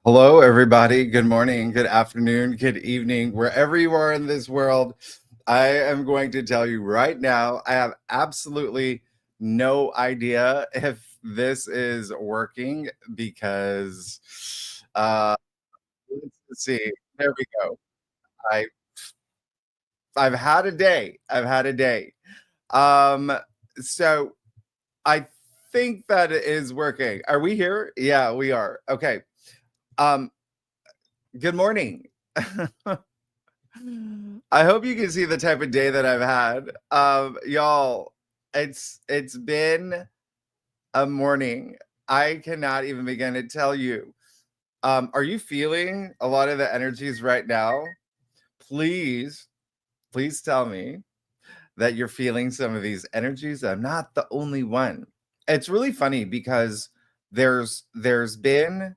Hello, everybody. Good morning, good afternoon, good evening, wherever you are in this world. I am going to tell you right now, I have absolutely no idea if this is working because let's see. There we go. I I've had a day. I've had a day. Um, so I think that it is working. Are we here? Yeah, we are. Okay. Um, good morning. I hope you can see the type of day that I've had. Y'all, it's been a morning. I cannot even begin to tell you. Are you feeling a lot of the energies right now? Please, please tell me that you're feeling some of these energies. I'm not the only one. It's really funny because there's been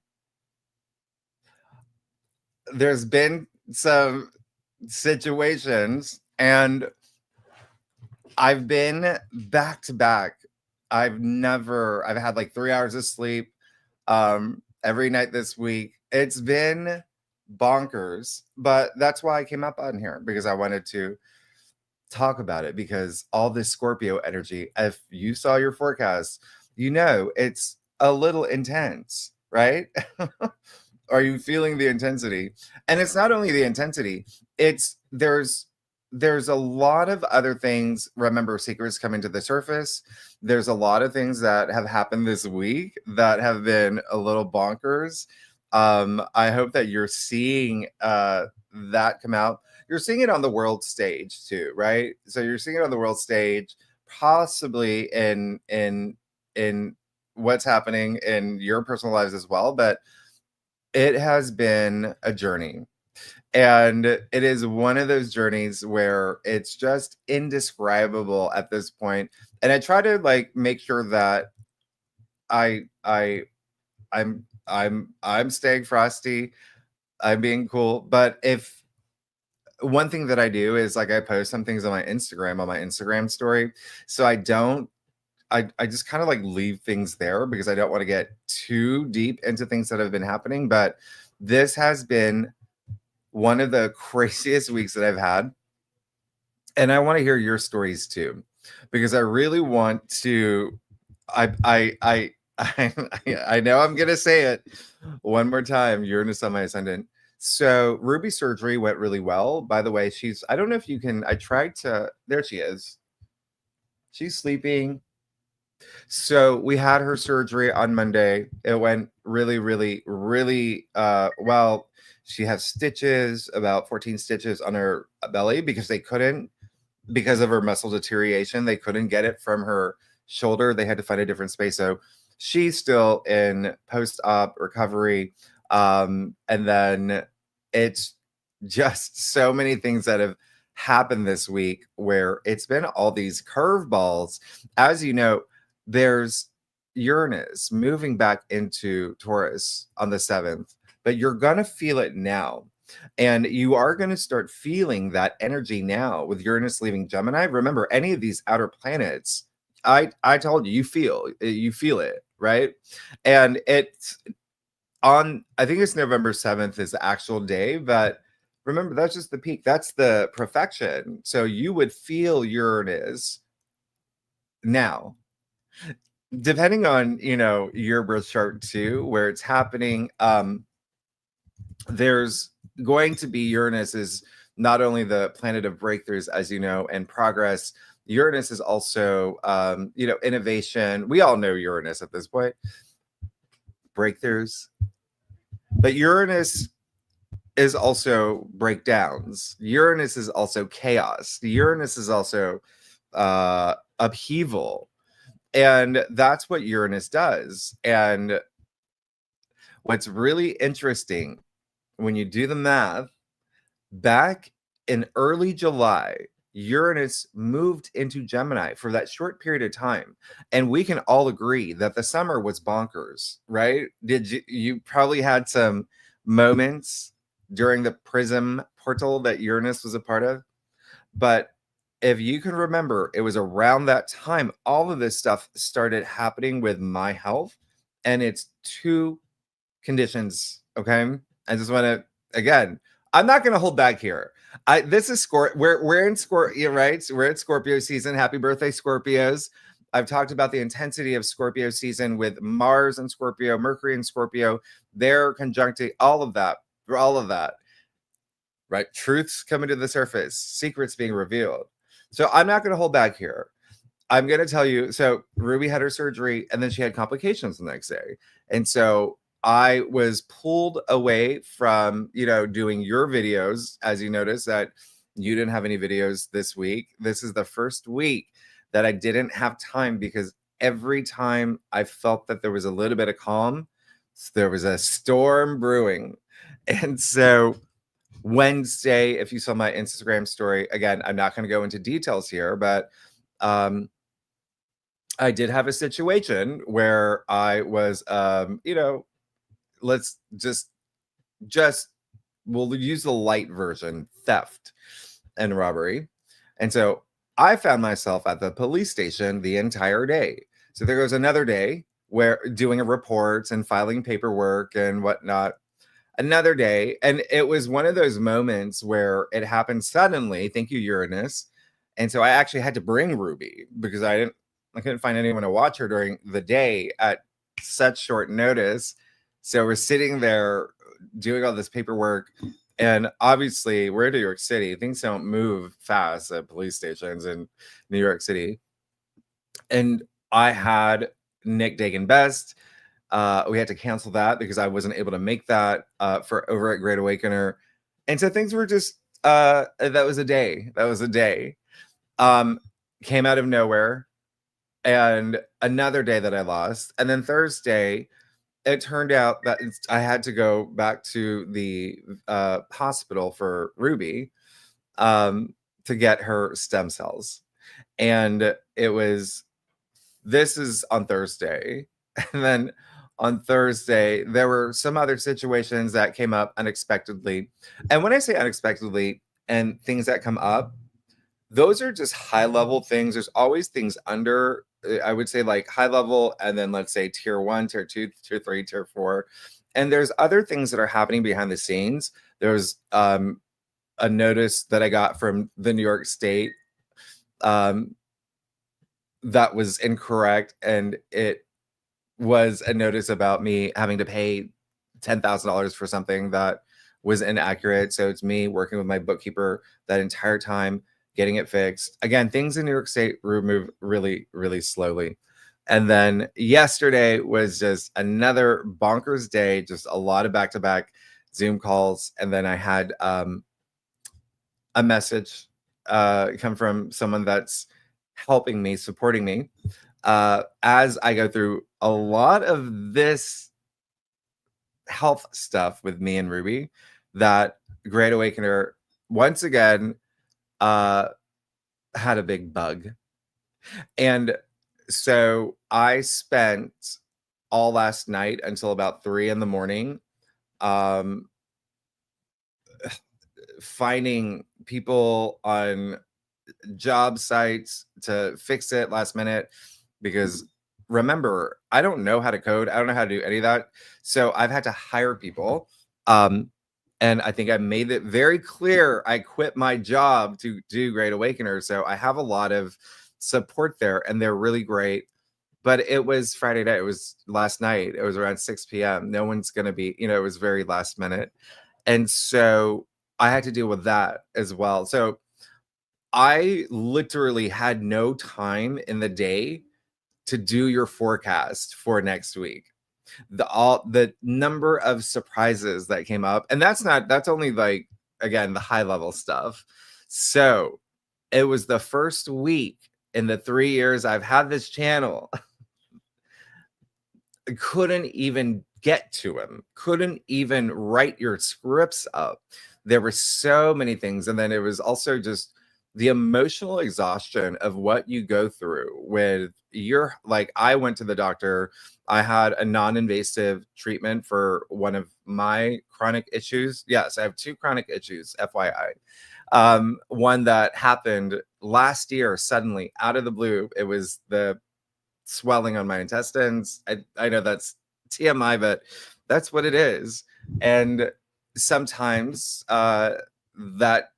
some situations and I've been back to back. I've had like 3 hours of sleep every night this week. It's been bonkers, but that's why I came up on here because I wanted to talk about it because all this Scorpio energy, if you saw your forecast, you know it's a little intense, right? Are you feeling the intensity? And it's not only the intensity, it's there's a lot of other things. Remember, secrets coming to the surface. There's a lot of things that have happened this week that have been a little bonkers. I hope that you're seeing that come out. You're seeing it on the world stage too, right? So you're seeing it on the world stage, possibly in what's happening in your personal lives as well, but it has been a journey. And it is one of those journeys where it's just indescribable at this point. And I try to like make sure that I I I'm staying frosty. I'm being cool. But if one thing that I do is like I post some things on my Instagram story. So I just kind of like leave things there because I don't want to get too deep into things that have been happening. But this has been one of the craziest weeks that I've had. And I want to hear your stories too, because I really want to. I know I'm gonna say it one more time. Uranus on my ascendant. So Ruby's surgery went really well. By the way, I don't know if you can. I tried to. There she is. She's sleeping. So we had her surgery on Monday. It went really, really, really well. She has stitches, about 14 stitches on her belly because of her muscle deterioration, they couldn't get it from her shoulder. They had to find a different space. So she's still in post-op recovery. And then it's just so many things that have happened this week where it's been all these curveballs. As you know, there's Uranus moving back into Taurus on the 7th, but you're going to feel it now. And you are going to start feeling that energy now with Uranus leaving Gemini. Remember, any of these outer planets, I told you, you feel it, right? And it's on, I think it's November 7th is the actual day, but remember, that's just the peak. That's the perfection. So you would feel Uranus now. Depending on, your birth chart too, where it's happening, there's going to be Uranus is not only the planet of breakthroughs, as you know, and progress. Uranus is also, innovation. We all know Uranus at this point, breakthroughs. But Uranus is also breakdowns. Uranus is also chaos. Uranus is also upheaval. And that's what Uranus does. And what's really interesting when you do the math, back in early July, Uranus moved into Gemini for that short period of time. And we can all agree that the summer was bonkers, right? You probably had some moments during the Prism portal that Uranus was a part of. But if you can remember, it was around that time all of this stuff started happening with my health. And it's two conditions Okay. I just want to, again, I'm not going to hold back here. This is we're in Scorpio, right? So we're at Scorpio season. Happy birthday, Scorpios. I've talked about the intensity of Scorpio season with Mars and Scorpio, Mercury and Scorpio. They're conjuncting all of that, right? Truths coming to the surface, secrets being revealed. So I'm not going to hold back here. I'm going to tell you. So Ruby had her surgery and then she had complications the next day. And so I was pulled away from, doing your videos. As you notice that you didn't have any videos this week. This is the first week that I didn't have time because every time I felt that there was a little bit of calm, there was a storm brewing. And so Wednesday, if you saw my Instagram story, again, I'm not going to go into details here, but I did have a situation where I was, let's just we'll use the light version, theft and robbery. And so I found myself at the police station the entire day. So there goes another day where doing reports and filing paperwork and whatnot. Another day. And it was one of those moments where it happened suddenly. Thank you, Uranus. And so I actually had to bring Ruby because I couldn't find anyone to watch her during the day at such short notice. So we're sitting there doing all this paperwork. And obviously, we're in New York City. Things don't move fast at police stations in New York City. And I had Nick Dagan Best. We had to cancel that because I wasn't able to make that for over at Great Awakener. And so things were just, that was a day. Came out of nowhere. And another day that I lost. And then Thursday, it turned out that I had to go back to the hospital for Ruby to get her stem cells. And this is on Thursday. And then on Thursday, there were some other situations that came up unexpectedly. And when I say unexpectedly and things that come up, those are just high level things. There's always things under, I would say, like high level, and then let's say tier 1, tier 2, tier 3, tier 4. And there's other things that are happening behind the scenes. There's a notice that I got from the New York State that was incorrect, and it was a notice about me having to pay $10,000 for something that was inaccurate. So it's me working with my bookkeeper that entire time, getting it fixed. Again, things in New York State move really, really slowly. And then yesterday was just another bonkers day, just a lot of back-to-back Zoom calls. And then I had a message come from someone that's helping me, supporting me, as I go through a lot of this health stuff with me and Ruby, that Great Awakener once again had a big bug. And so I spent all last night until about 3 a.m. Finding people on job sites to fix it last minute, because remember, I don't know how to code. I don't know how to do any of that. So I've had to hire people. And I think I made it very clear I quit my job to do Great Awakener. So I have a lot of support there, and they're really great. But it was Friday night. It was last night. It was around 6 p.m. No one's going to be, it was very last minute. And so I had to deal with that as well. So I literally had no time in the day to do your forecast for next week. The number of surprises that came up, and that's only, like, again, the high level stuff. So it was the first week in the 3 years I've had this channel. Couldn't even get to him, couldn't even write your scripts up. There were so many things. And then it was also just the emotional exhaustion of what you go through with I went to the doctor. I had a non-invasive treatment for one of my chronic issues. Yes, I have 2 chronic issues, FYI. One that happened last year, suddenly out of the blue. It was the swelling on my intestines. I know that's TMI, but That's what it is. And sometimes that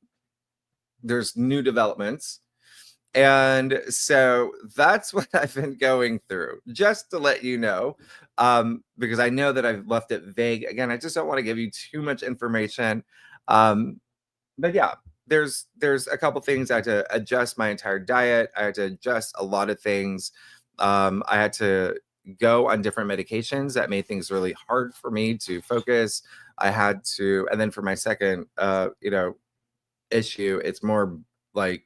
there's new developments. And so that's what I've been going through, just to let you know, because I know that I've left it vague. Again, I just don't want to give you too much information. But yeah, there's a couple things. I had to adjust my entire diet. I had to adjust a lot of things. I had to go on different medications that made things really hard for me to focus. I had to, and then for my second, issue, it's more like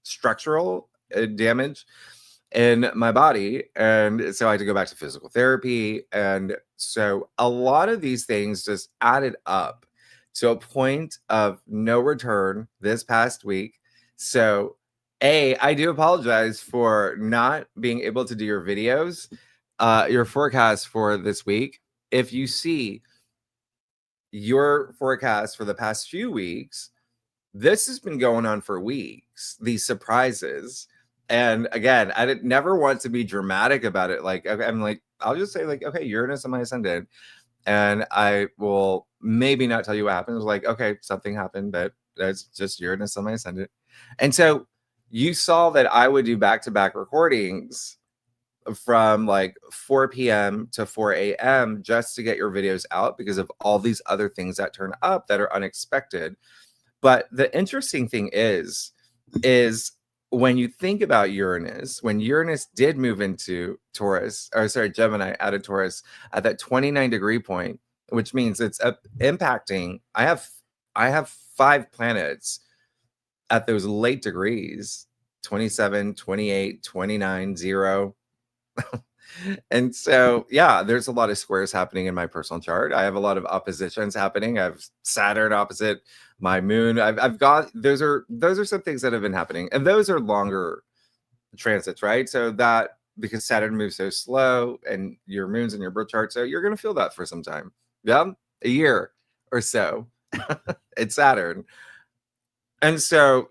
structural damage in my body, and so I had to go back to physical therapy. And so a lot of these things just added up to a point of no return this past week. So I do apologize for not being able to do your videos, your forecast for this week. If you see your forecast for the past few weeks, this has been going on for weeks, these surprises. And again, I never want to be dramatic about it. Like, I'm like, I'll just say, like, okay, Uranus on my ascendant. And I will maybe not tell you what happened. It was like, okay, something happened, but that's just Uranus on my ascendant. And so you saw that I would do back-to-back recordings from like 4 p.m. to 4 a.m. just to get your videos out because of all these other things that turn up that are unexpected. But the interesting thing is when you think about Uranus, when Uranus did move into Gemini out of Taurus at that 29-degree point, which means it's impacting. I have 5 planets at those late degrees, 27, 28, 29, 0. And so, yeah, there's a lot of squares happening in my personal chart. I have a lot of oppositions happening. I have Saturn opposite my moon. I've got those are some things that have been happening, and those are longer transits, right? So that because Saturn moves so slow, and your moon's in your birth chart, so you're going to feel that for some time. Yeah, a year or so. It's Saturn, and so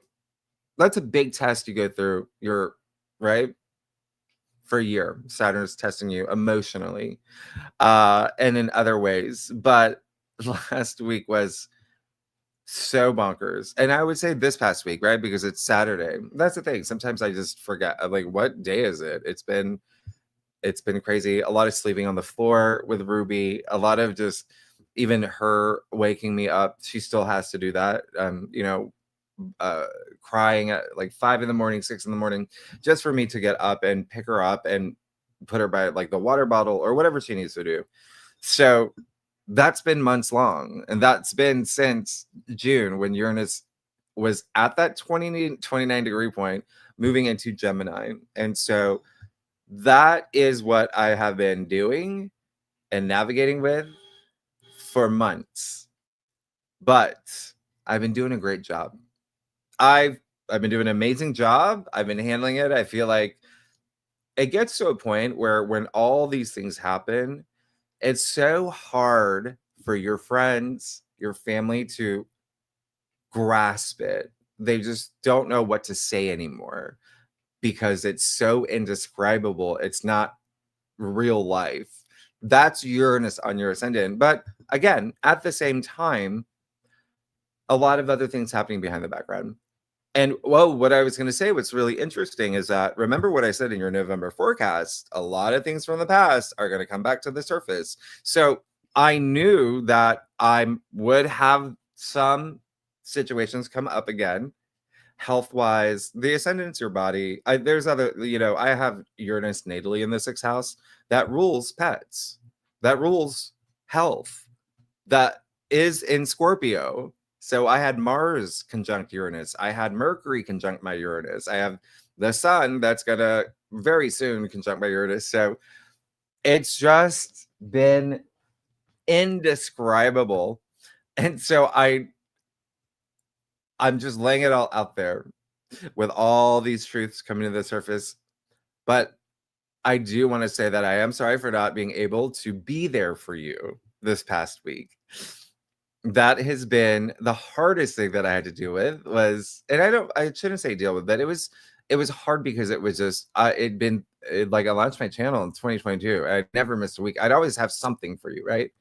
that's a big test you go through. You're right. For a year, Saturn's testing you emotionally and in other ways. But last week was so bonkers. And I would say this past week, right? Because it's Saturday. That's the thing. Sometimes I just forget. I'm like, what day is it? It's been crazy. A lot of sleeping on the floor with Ruby. A lot of just even her waking me up. She still has to do that. Crying at like 5 in the morning, 6 in the morning, just for me to get up and pick her up and put her by like the water bottle or whatever she needs to do. So that's been months long, and that's been since June when Uranus was at that 29-degree point moving into Gemini. And so that is what I have been doing and navigating with for months. But I've been doing a great job. I've been doing an amazing job. I've been handling it. I feel like it gets to a point where when all these things happen, it's so hard for your friends, your family to grasp it. They just don't know what to say anymore because it's so indescribable. It's not real life. That's Uranus on your ascendant. But again, at the same time, a lot of other things happening behind the background. And well, what I was going to say, what's really interesting is that remember what I said in your November forecast, a lot of things from the past are going to come back to the surface. So I knew that I would have some situations come up again, health wise. The ascendant's your body. There's other, I have Uranus natally in the 6th house that rules pets, that rules health, that is in Scorpio. So I had Mars conjunct Uranus. I had Mercury conjunct my Uranus. I have the sun that's going to very soon conjunct my Uranus. So it's just been indescribable. And so I'm just laying it all out there with all these truths coming to the surface. But I do want to say that I am sorry for not being able to be there for you this past week. That has been the hardest thing that I had to deal with was, and I shouldn't say deal with, but it was hard because it was just, I launched my channel in 2022. I never missed a week. I'd always have something for you, right?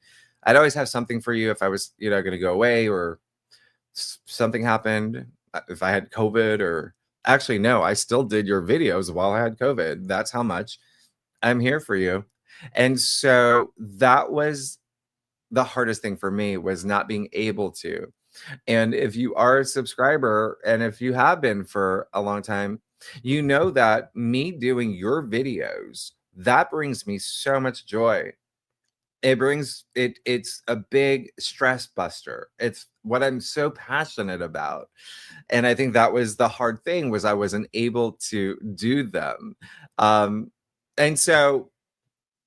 I'd always have something for you if I was, going to go away or something happened. If I had COVID, or actually, no, I still did your videos while I had COVID. That's how much I'm here for you. And so that was the hardest thing for me, was not being able to. And if you are a subscriber, and if you have been for a long time, you know that me doing your videos, that brings me so much joy. It's a big stress buster. It's what I'm so passionate about. And I think that was the hard thing, was I wasn't able to do them. And so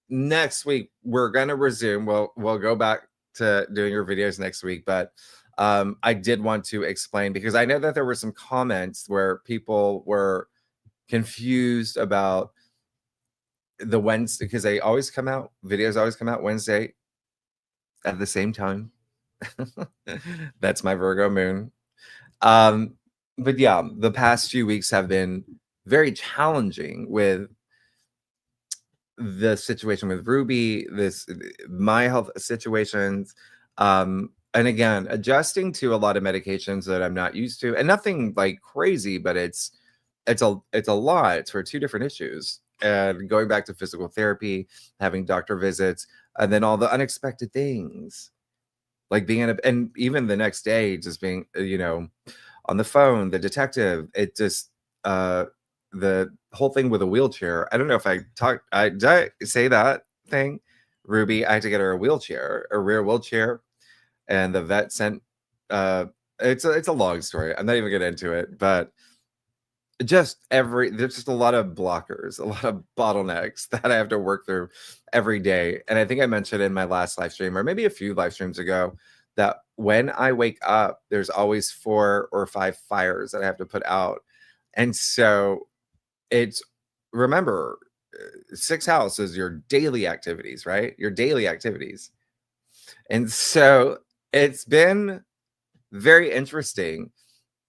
next week we're going to resume. We'll go back to doing your videos next week, but I did want to explain, because I know that there were some comments where people were confused about the Wednesday, because videos always come out Wednesday at the same time. That's my Virgo moon. But yeah, the past few weeks have been very challenging with the situation with Ruby, my health situations, and again, adjusting to a lot of medications that I'm not used to, and nothing like crazy, but it's a lot. It's for 2 different issues, and going back to physical therapy, having doctor visits, and then all the unexpected things, like being and even the next day, just being, on the phone, the detective, it just, the whole thing with a wheelchair. I don't know if did I say that thing? Ruby, I had to get her a rear wheelchair, and the vet sent, it's a long story. I'm not even gonna get into it, but there's just a lot of blockers, a lot of bottlenecks that I have to work through every day. And I think I mentioned in my last live stream, or maybe a few live streams ago, that when I wake up, there's always 4 or 5 fires that I have to put out. And so remember, 6th house is your daily activities, right? Your daily activities. And so it's been very interesting.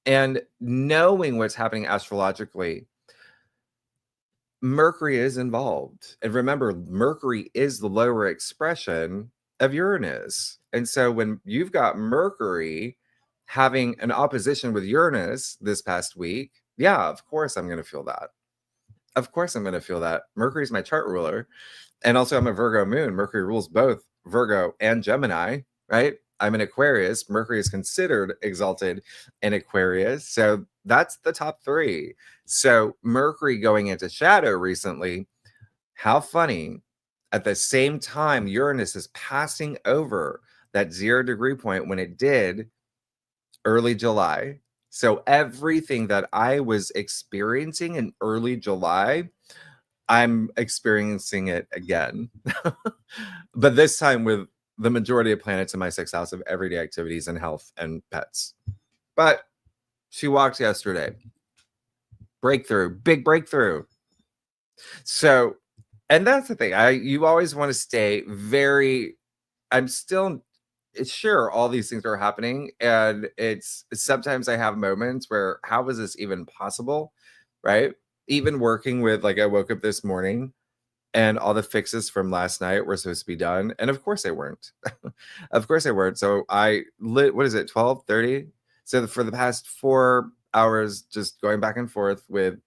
And knowing what's happening astrologically, Mercury is involved. And remember, Mercury is the lower expression of Uranus. And so when you've got Mercury having an opposition with Uranus this past week, yeah, of course I'm going to feel that. Of course I'm going to feel that. Mercury is my chart ruler. And also I'm a Virgo moon. Mercury rules both Virgo and Gemini, right? I'm an Aquarius. Mercury is considered exalted in Aquarius. So that's the top 3. So Mercury going into shadow recently, how funny. At the same time, Uranus is passing over that 0 degree point when it did early July. So everything that I was experiencing in early July, I'm experiencing it again. But this time with the majority of planets in my 6th house of everyday activities and health and pets. But she walked yesterday. Breakthrough, big breakthrough. So, and that's the thing. You always want to stay I'm still, it's sure all these things are happening, and it's sometimes I have moments where, how is this even possible, right? Even working with, like, I woke up this morning and all the fixes from last night were supposed to be done, and of course they weren't. Of course they weren't. So I lit, what is it, 12:30? So for the past 4 hours, just going back and forth with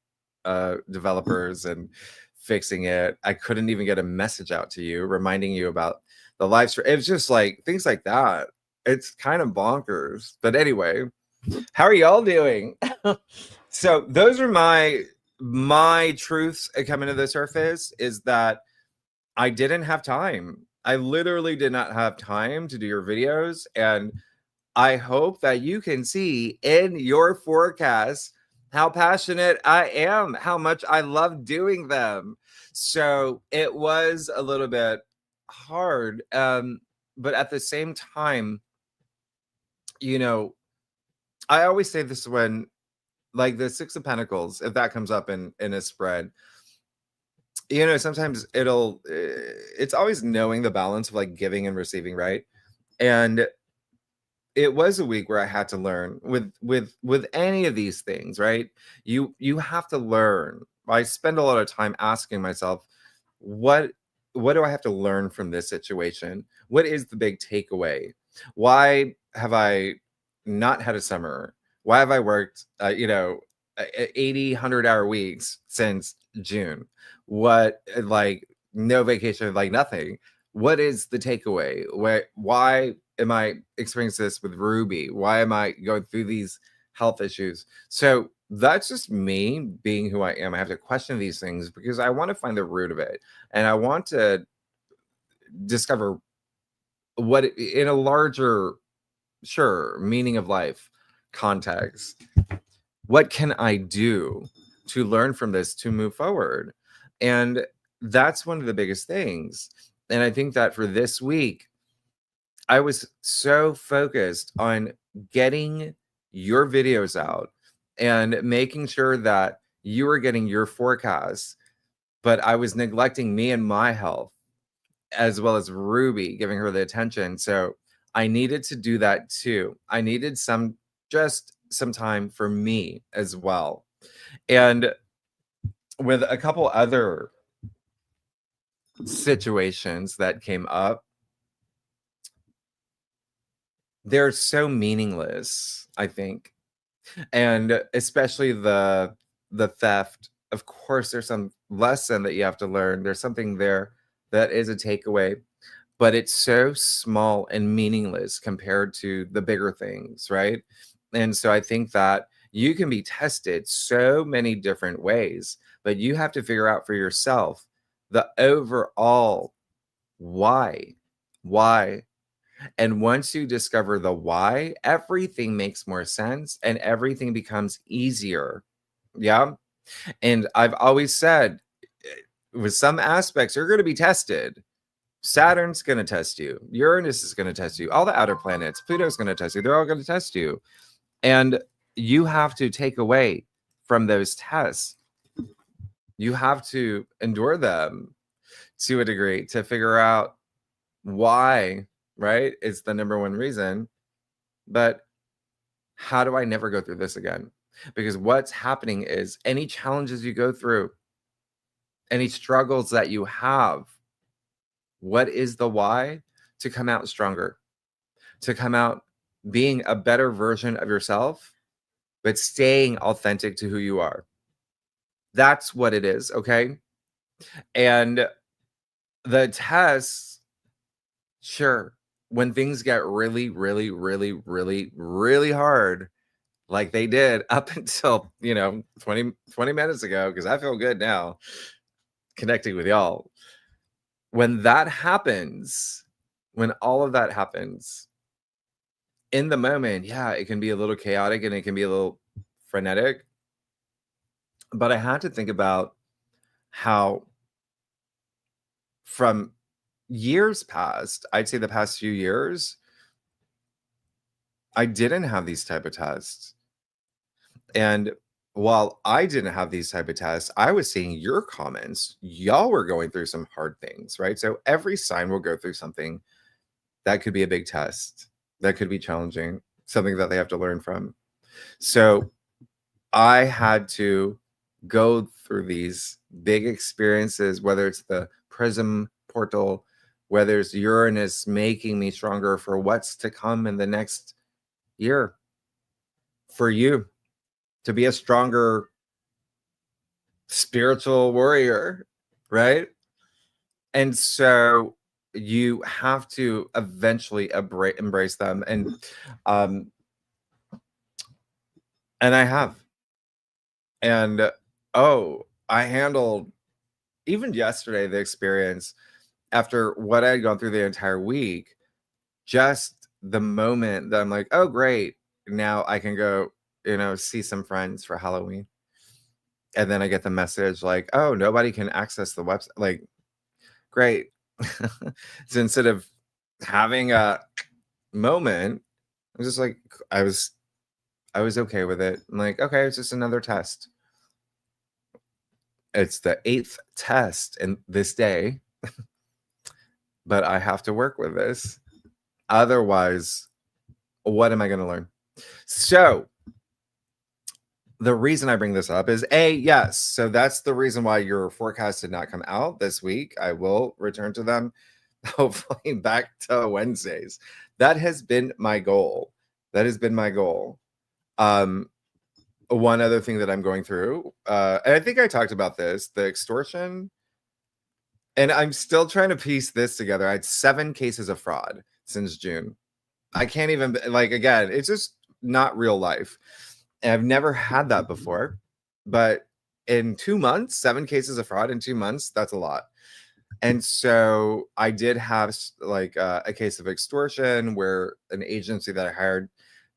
developers and fixing it. I couldn't even get a message out to you reminding you about the live stream. It was just like things like that. It's kind of bonkers. But anyway, how are y'all doing? So those are my truths coming to the surface, is that I didn't have time. I literally did not have time to do your videos. And I hope that you can see in your forecast how passionate I am, how much I love doing them. So it was a little bit hard. But at the same time, I always say this when, like, the 6 of Pentacles, if that comes up in a spread, sometimes it's always knowing the balance of, like, giving and receiving, right? And it was a week where I had to learn with any of these things, right? You have to learn. I spend a lot of time asking myself, what what do I have to learn from this situation? What is the big takeaway? Why have I not had a summer? Why have I worked, 80, 100-hour weeks since June? What, like, no vacation, like nothing. What is the takeaway? Why am I experiencing this with Ruby? Why am I going through these health issues? So that's just me being who I am. I have to question these things because I want to find the root of it. And I want to discover what in a larger, sure, meaning of life context, what can I do to learn from this to move forward? And that's one of the biggest things. And I think that for this week, I was so focused on getting your videos out and making sure that you were getting your forecasts, but I was neglecting me and my health, as well as Ruby, giving her the attention. So I needed to do that too. I needed just some time for me as well. And with a couple other situations that came up, they're so meaningless, I think. And especially the theft. Of course, there's some lesson that you have to learn. There's something there that is a takeaway, but it's so small and meaningless compared to the bigger things, right? And so I think that you can be tested so many different ways, but you have to figure out for yourself the overall why. Why? And once you discover the why, everything makes more sense and everything becomes easier. Yeah. And I've always said, with some aspects, you're going to be tested. Saturn's going to test you. Uranus is going to test you. All the outer planets, Pluto's going to test you. They're all going to test you. And you have to take away from those tests. You have to endure them to a degree to figure out why, right? It's the number one reason. But how do I never go through this again? Because what's happening is any challenges you go through, any struggles that you have, what is the why? To come out stronger, to come out being a better version of yourself, but staying authentic to who you are. That's what it is, okay? And the tests, sure, when things get really, really, really, really, really hard, like they did up until, 20 minutes ago, because I feel good now connecting with y'all. When that happens, when all of that happens, in the moment, yeah, it can be a little chaotic and it can be a little frenetic. But I had to think about how from years past, I'd say the past few years, I didn't have these type of tests. And while I didn't have these type of tests, I was seeing your comments. Y'all were going through some hard things, right? So every sign will go through something that could be a big test, that could be challenging, something that they have to learn from. So I had to go through these big experiences, whether it's the prism portal, whether it's Uranus making me stronger for what's to come in the next year, for you to be a stronger spiritual warrior, right? And so you have to eventually embrace them. And I have. And I handled even yesterday the experience after what I had gone through the entire week, just the moment that I'm like, oh great, now I can go, see some friends for Halloween. And then I get the message like, oh, nobody can access the website. Like, great. So instead of having a moment, I was just like, I was okay with it. I'm like, okay, it's just another test. It's the 8th test in this day, but I have to work with this. Otherwise, what am I going to learn? So the reason I bring this up is yes. So that's the reason why your forecast did not come out this week. I will return to them, hopefully back to Wednesdays. That has been my goal. That has been my goal. One other thing that I'm going through, and I think I talked about this, the extortion, and I'm still trying to piece this together. I had 7 cases of fraud since June. I can't even, like, again, it's just not real life. And I've never had that before, but in 2 months, 7 cases of fraud in 2 months, that's a lot. And so I did have like a case of extortion where an agency that I hired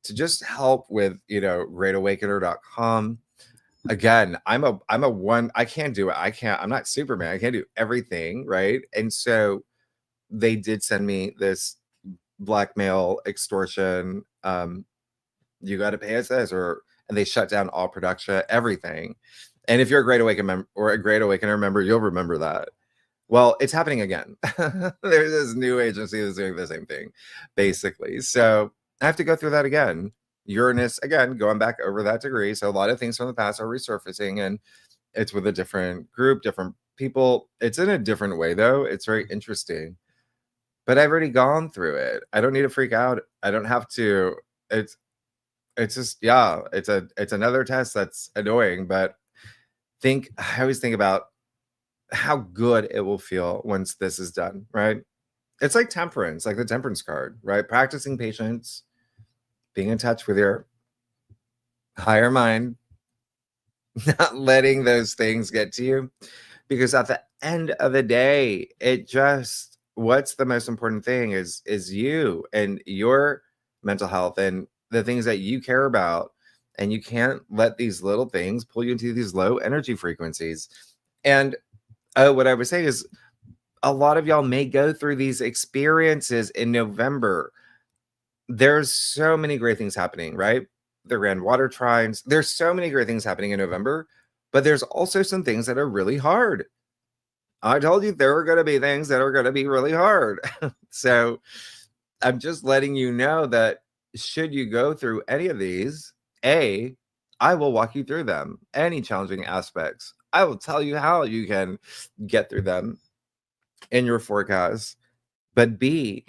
to just help with, greatawakener.com. Again, I'm a one, I can't do it. I'm not Superman. I can't do everything, right? And so they did send me this blackmail extortion. You got to pay us this, and they shut down all production, everything. And if you're a Great Awakener or a Great Awakener member, you'll remember that. Well, it's happening again. There's this new agency that's doing the same thing, basically. So I have to go through that again. Uranus, again, going back over that degree. So a lot of things from the past are resurfacing, and it's with a different group, different people. It's in a different way, though. It's very interesting. But I've already gone through it. I don't need to freak out. I don't have to. It's just, yeah, it's another test that's annoying. But I always think about how good it will feel once this is done, right? It's like temperance, like the temperance card, right? Practicing patience, being in touch with your higher mind, not letting those things get to you. Because at the end of the day, what's the most important thing is you and your mental health and the things that you care about. And you can't let these little things pull you into these low energy frequencies. And what I would say is a lot of y'all may go through these experiences in November. There's so many great things happening, right? The grand water trines. There's so many great things happening in November, but there's also some things that are really hard. I told you there are going to be things that are going to be really hard. So I'm just letting you know that should you go through any of these, I will walk you through them. Any challenging aspects, I will tell you how you can get through them in your forecast. But B,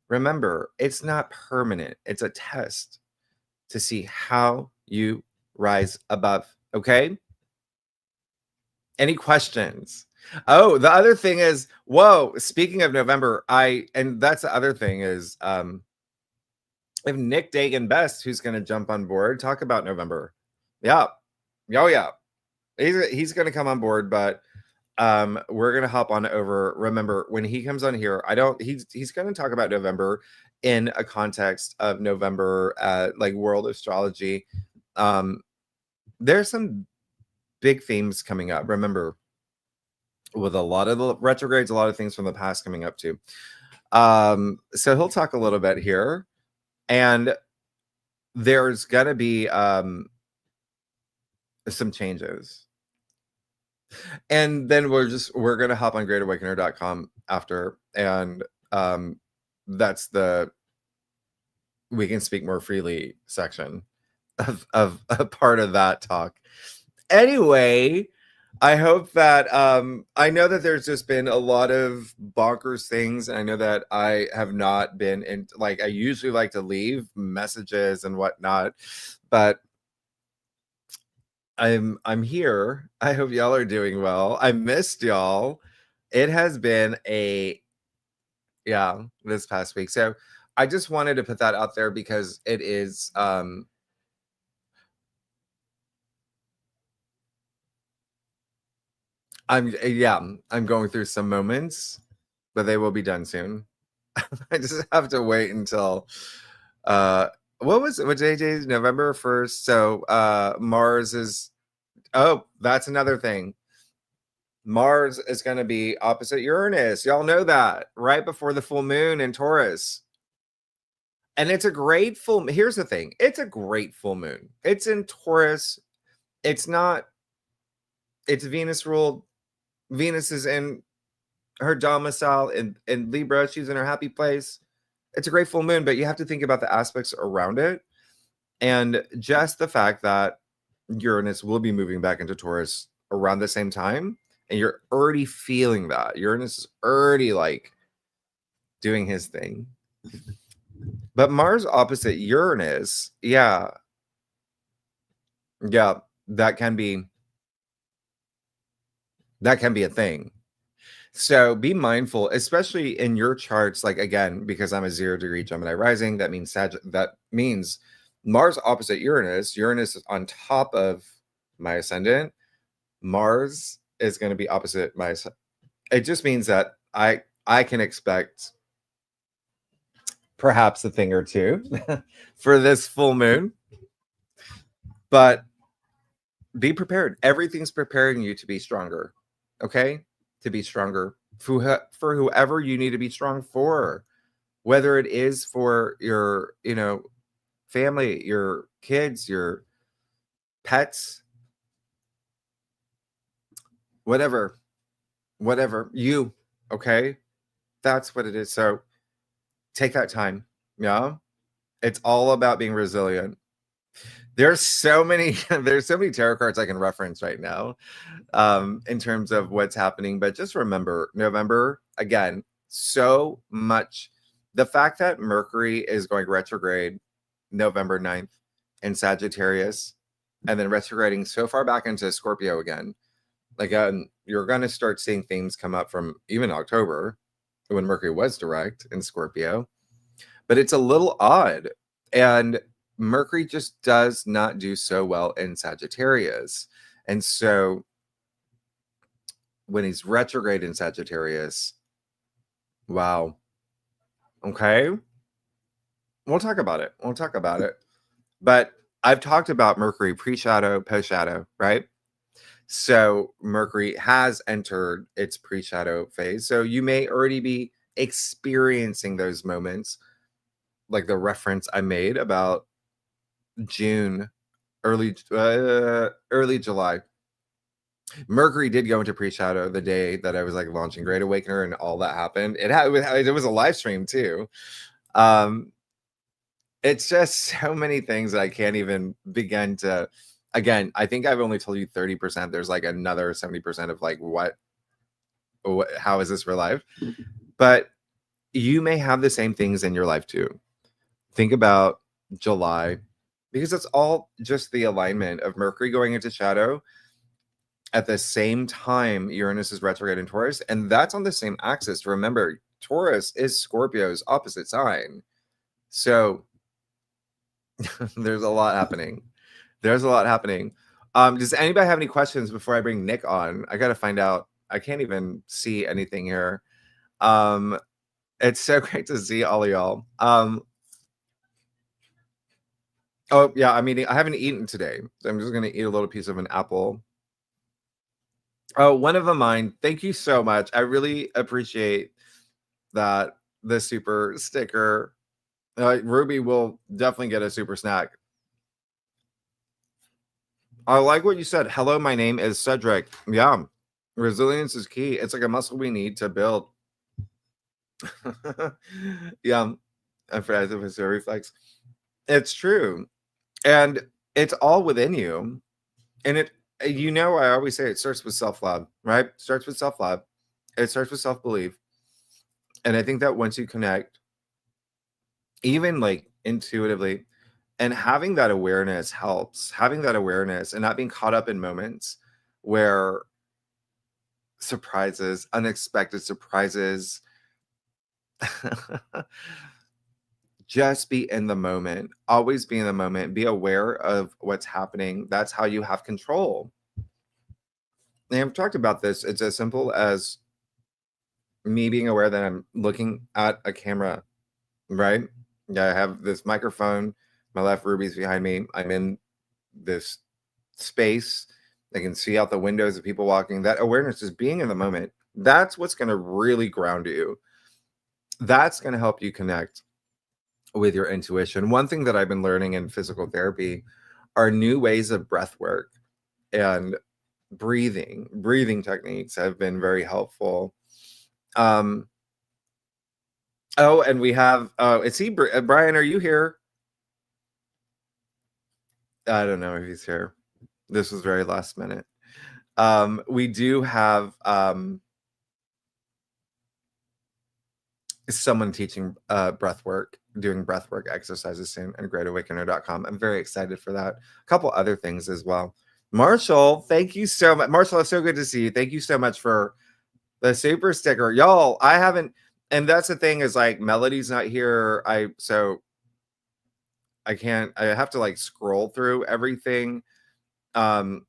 remember, it's not permanent. It's a test to see how you rise above. Okay? Any questions? Oh, the other thing is, speaking of November, and that's the other thing is, if Nick DAGAN Best, who's going to jump on board, talk about November. Yeah. Oh, yeah. He's going to come on board, but we're going to hop on over. Remember, when he comes on here, he's going to talk about November in a context of November, like world astrology. There's some big themes coming up. Remember, with a lot of the retrogrades, a lot of things from the past coming up too. So he'll talk a little bit here, and there's going to be some changes. And then we're going to hop on greatawakener.com after. And that's the we can speak more freely section of a part of that talk. Anyway, I hope that I know that there's just been a lot of bonkers things. And I know that I have not been in, like, I usually like to leave messages and whatnot, but I'm here. I hope y'all are doing well. I missed y'all. It has been this past week. So I just wanted to put that out there because it is I'm going through some moments, but they will be done soon. I just have to wait until what day is November 1st? So Mars is that's another thing. Mars is going to be opposite Uranus. Y'all know that, right before the full moon in Taurus. And it's a great full. Here's the thing. It's a great full moon. It's in Taurus. It's Venus ruled. Venus is in her domicile in Libra. She's in her happy place. It's a great full moon, but you have to think about the aspects around it. And just the fact that Uranus will be moving back into Taurus around the same time, and you're already feeling that. Uranus is already like doing his thing. But Mars opposite Uranus, yeah, that can be a thing. So be mindful, especially in your charts. Like, again, because I'm a 0-degree Gemini rising, that means Mars opposite Uranus. Uranus is on top of my ascendant. Mars is going to be opposite my. It just means that I can expect perhaps a thing or two for this full moon, but be prepared. Everything's preparing you to be stronger. Okay, to be stronger for whoever you need to be strong for, whether it is for your family, your kids, your pets, whatever you. Okay, that's what it is. So take that time. Yeah, it's all about being resilient. There's so many tarot cards I can reference right now in terms of what's happening, but just remember, November, again, so much. The fact that Mercury is going retrograde November 9th in Sagittarius and then retrograding so far back into Scorpio again, you're going to start seeing themes come up from even October when Mercury was direct in Scorpio. But it's a little odd, and Mercury just does not do so well in Sagittarius. And so when he's retrograde in Sagittarius, wow. Okay. We'll talk about it. But I've talked about Mercury pre-shadow, post-shadow, right? So Mercury has entered its pre-shadow phase. So you may already be experiencing those moments, like the reference I made about June, early July. Mercury did go into pre-shadow the day that I was like launching Great Awakener and all that happened. It was a live stream too. It's just so many things that I can't even begin to. Again, I think I've only told you 30%. There's like another 70% of like what how is this for life? But you may have the same things in your life too. Think about July, because it's all just the alignment of Mercury going into shadow at the same time Uranus is retrograde in Taurus, and that's on the same axis. Remember, Taurus is Scorpio's opposite sign. So there's a lot happening. Does anybody have any questions before I bring Nick on? I got to find out. I can't even see anything here. It's so great to see all of y'all. Oh yeah, I haven't eaten today, so I'm just gonna eat a little piece of an apple. Oh, one of a mine. Thank you so much. I really appreciate that. The super sticker. Ruby will definitely get a super snack. I like what you said. Hello, my name is Cedric. Yeah, resilience is key. It's like a muscle we need to build. Yeah, I forgot it was a reflex. It's true, and it's all within you. And I always say it starts with self-love, right? It starts with self-love. It starts with self-belief. And I think that once you connect, even like intuitively, and having that awareness helps. Having that awareness and not being caught up in moments where surprises, unexpected surprises, just be in the moment. Always be in the moment. Be aware of what's happening. That's how you have control. And I've talked about this. It's as simple as me being aware that I'm looking at a camera, right? Yeah, I have this microphone. My left, Ruby's behind me. I'm in this space. I can see out the windows of people walking. That awareness is being in the moment. That's what's going to really ground you. That's going to help you connect with your intuition. One thing that I've been learning in physical therapy are new ways of breath work, and breathing techniques have been very helpful. Oh, and we have is he Brian, are you here? I don't know if he's here. This was very last minute. We do have someone teaching breath work, doing breath work exercises soon at greatawakener.com. I'm very excited for that. A couple other things as well. Marshall, thank you so much. Marshall, it's so good to see you. Thank you so much for the super sticker. Y'all, I haven't, and that's the thing is like Melody's not here. So I can't, I have to like scroll through everything. One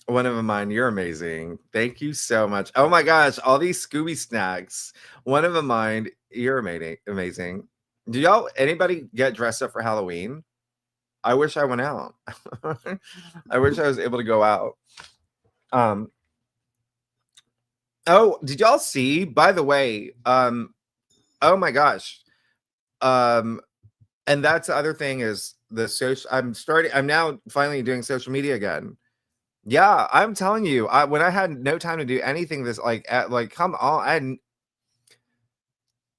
of mine, you're amazing. Thank you so much. Oh my gosh, all these Scooby snacks. One of mine, you're amazing. Do y'all, anybody get dressed up for Halloween? I wish I went out. I wish I was able to go out. Oh, did y'all see? By the way, oh my gosh. And that's the other thing is the social. I'm now finally doing social media again. Yeah, I'm telling you, when I had no time to do anything, this like come on, I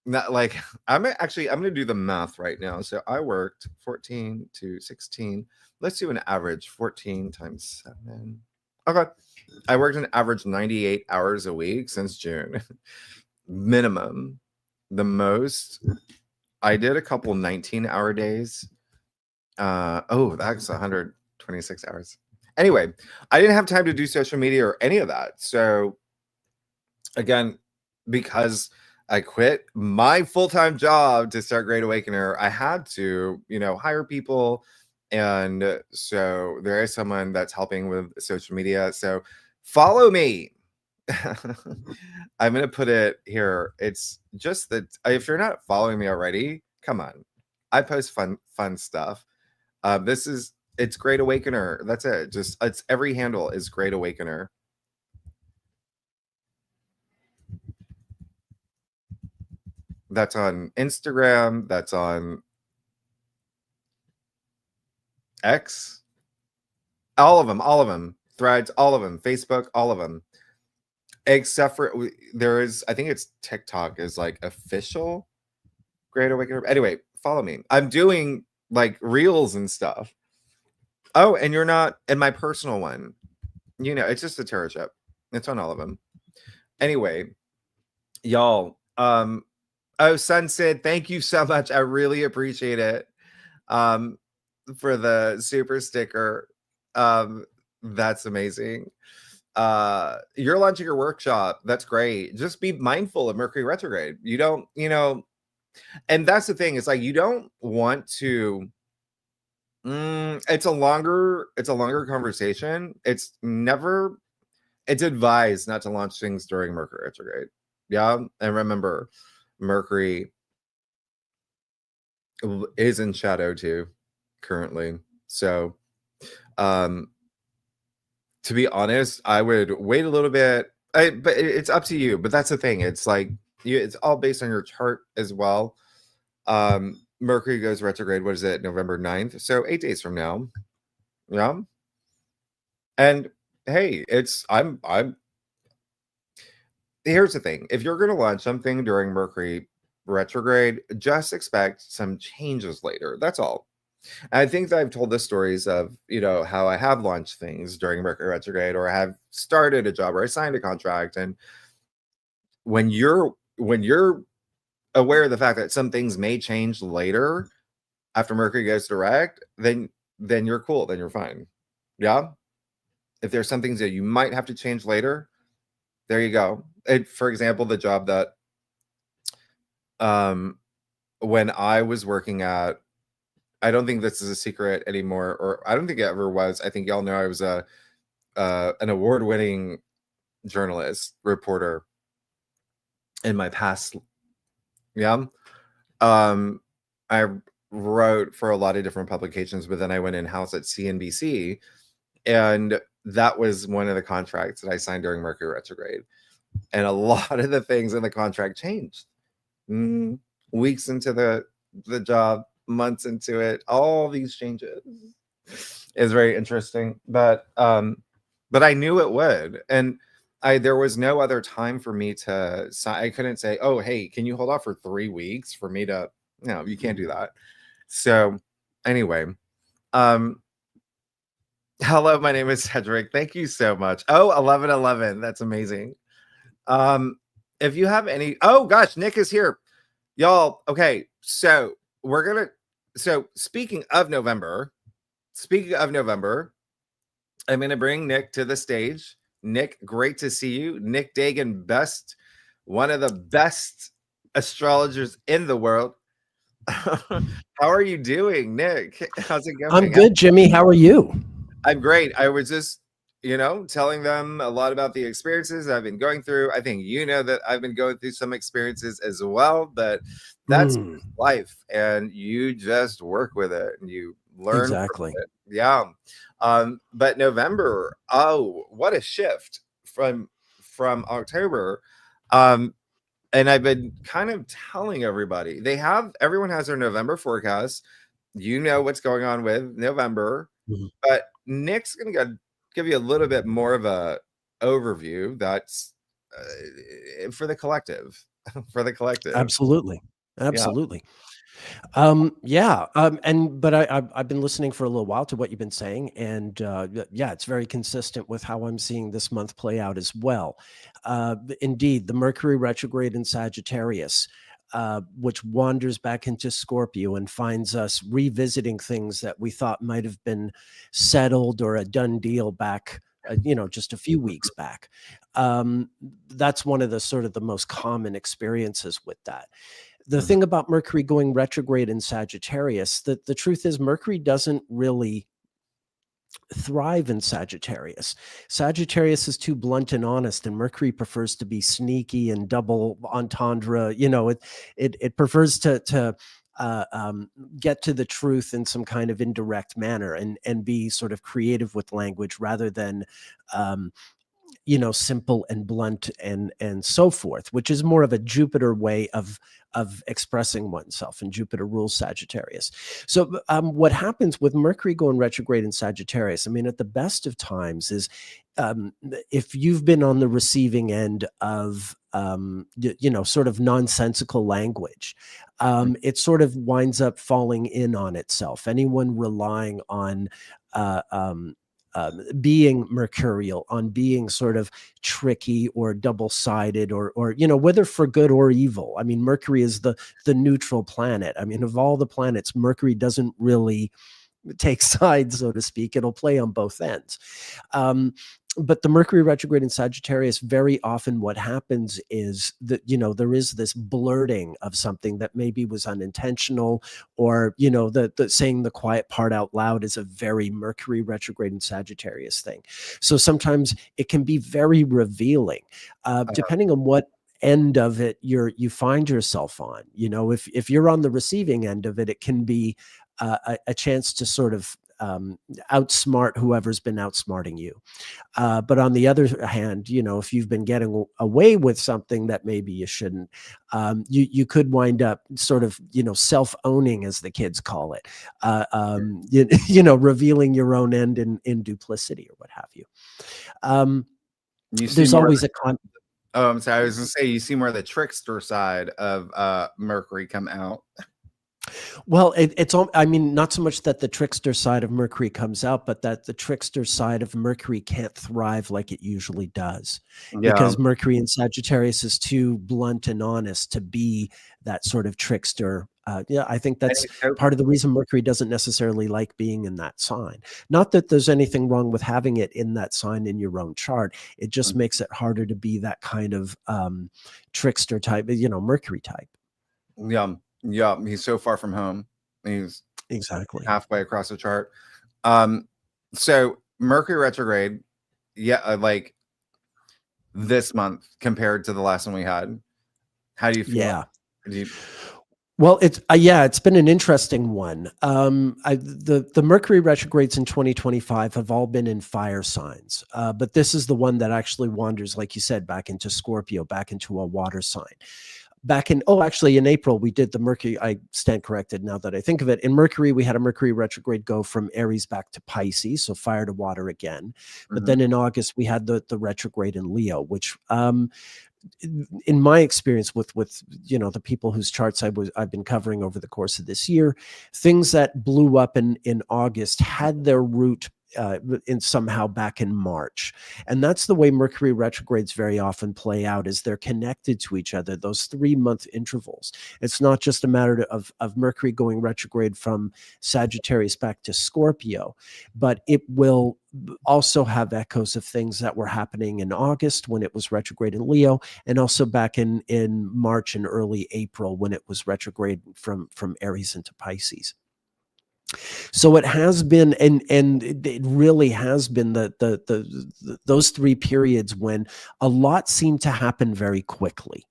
not like I'm gonna do the math right now. So I worked 14 to 16. Let's do an average 14 times 7. Okay, I worked an average 98 hours a week since June, minimum. The most I did a couple 19-hour days. Oh, that's 126 hours. Anyway, I didn't have time to do social media or any of that. So again, because I quit my full-time job to start Great Awakener, I had to, hire people. And so there is someone that's helping with social media. So follow me. I'm going to put it here. It's just that if you're not following me already, come on. I post fun stuff. It's Great Awakener. That's it. It's every handle is Great Awakener. That's on Instagram. That's on X. All of them. Threads, all of them. Facebook, all of them. Except for there is, I think it's TikTok is like official Great Awakener. Anyway, follow me. I'm doing like reels and stuff. Oh, and you're not in my personal one. It's just a tarot chip. It's on all of them. Anyway, y'all. Oh, Sunset, thank you so much. I really appreciate it. For the super sticker. That's amazing. You're launching your workshop. That's great. Just be mindful of Mercury retrograde. You don't, and that's the thing. It's like you don't want to. It's a longer conversation. It's advised not to launch things during Mercury retrograde. Yeah, and remember, Mercury is in shadow too currently. So, to be honest, I would wait a little bit. But it's up to you. But that's the thing. It's like it's all based on your chart as well. Mercury goes retrograde. What is it? November 9th. So 8 days from now. Yeah. And hey, I'm here's the thing. If you're gonna launch something during Mercury retrograde, just expect some changes later. That's all. And I think that I've told the stories of, how I have launched things during Mercury retrograde, or I have started a job, or I signed a contract. And when you're aware of the fact that some things may change later after Mercury goes direct, then you're cool. Then you're fine. Yeah. If there's some things that you might have to change later, there you go. For example, the job that when I was working at, I don't think this is a secret anymore, or I don't think it ever was. I think y'all know I was an award-winning journalist, reporter in my past. Yeah. I wrote for a lot of different publications, but then I went in-house at CNBC, and that was one of the contracts that I signed during Mercury retrograde. And a lot of the things in the contract changed. Weeks into the job, months into it, all these changes is very interesting. But I knew it would, and there was no other time for me to sign. I couldn't say, oh, hey, can you hold off for 3 weeks for me to? No, you can't do that. So anyway, Hello, my name is Cedric. Thank you so much. Oh, 1111. That's amazing. If you have any, oh gosh, Nick is here. Y'all, okay. So speaking of November, I'm gonna bring Nick to the stage. Nick, great to see you. Nick DAGAN, one of the best astrologers in the world. How are you doing, Nick? How's it going? I'm good, Jimmy. How are you? I'm great. I was just, telling them a lot about the experiences I've been going through. I think that I've been going through some experiences as well, but that's life, and you just work with it and you learn exactly from it. Yeah. But November, oh, what a shift from October. And I've been kind of telling everybody everyone has their November forecast. You know what's going on with November. But Nick's going to give you a little bit more of a overview that's for the collective. Absolutely. But I've been listening for a little while to what you've been saying, and yeah, it's very consistent with how I'm seeing this month play out as well. Indeed, the Mercury retrograde in Sagittarius, which wanders back into Scorpio and finds us revisiting things that we thought might have been settled or a done deal back, just a few weeks back. That's one of the sort of the most common experiences with that. The thing about Mercury going retrograde in Sagittarius, the truth is Mercury doesn't really thrive in Sagittarius. Sagittarius is too blunt and honest, and Mercury prefers to be sneaky and double entendre. It prefers to get to the truth in some kind of indirect manner and be sort of creative with language rather than simple and blunt and so forth, which is more of a Jupiter way of expressing oneself, and Jupiter rules Sagittarius. So what happens with Mercury going retrograde in Sagittarius, I mean, at the best of times is if you've been on the receiving end of sort of nonsensical language, it sort of winds up falling in on itself. Anyone relying on being mercurial, on being sort of tricky or double-sided, or whether for good or evil. I mean, Mercury is the neutral planet. I mean, of all the planets, Mercury doesn't really take sides, so to speak. It'll play on both ends. But the Mercury retrograde in Sagittarius, very often what happens is that, there is this blurting of something that maybe was unintentional, or, the saying the quiet part out loud is a very Mercury retrograde in Sagittarius thing. So sometimes it can be very revealing, depending on what end of it you find yourself on. If you're on the receiving end of it, it can be a chance to sort of outsmart whoever's been outsmarting you. But on the other hand, if you've been getting away with something that maybe you shouldn't, you could wind up sort of, self-owning, as the kids call it, revealing your own end in duplicity or what have you. There's always a Oh, I'm sorry. I was going to say, you see more of the trickster side of Mercury come out. Well, I mean, not so much that the trickster side of Mercury comes out, but that the trickster side of Mercury can't thrive like it usually does, because Mercury in Sagittarius is too blunt and honest to be that sort of trickster. I think that's part of the reason Mercury doesn't necessarily like being in that sign. Not that there's anything wrong with having it in that sign in your own chart. It just makes it harder to be that kind of trickster type, Mercury type. Yeah, he's so far from home. He's exactly halfway across the chart. So Mercury retrograde, like this month compared to the last one we had. How do you feel? Yeah. Well, it's been an interesting one. The Mercury retrogrades in 2025 have all been in fire signs, but this is the one that actually wanders, like you said, back into Scorpio, back into a water sign. Actually in April, we did the Mercury, I stand corrected now that I think of it. In Mercury, we had a Mercury retrograde go from Aries back to Pisces, so fire to water again. But then in August, we had the retrograde in Leo, which in my experience with the people whose charts I've been covering over the course of this year, things that blew up in August had their root in somehow back in March. And that's the way Mercury retrogrades very often play out, is they're connected to each other, those 3-month intervals. It's not just a matter of Mercury going retrograde from Sagittarius back to Scorpio, but it will also have echoes of things that were happening in August when it was retrograde in Leo, and also back in March and early April when it was retrograde from Aries into Pisces. So it has been, and it really has been those 3 periods when a lot seemed to happen very quickly.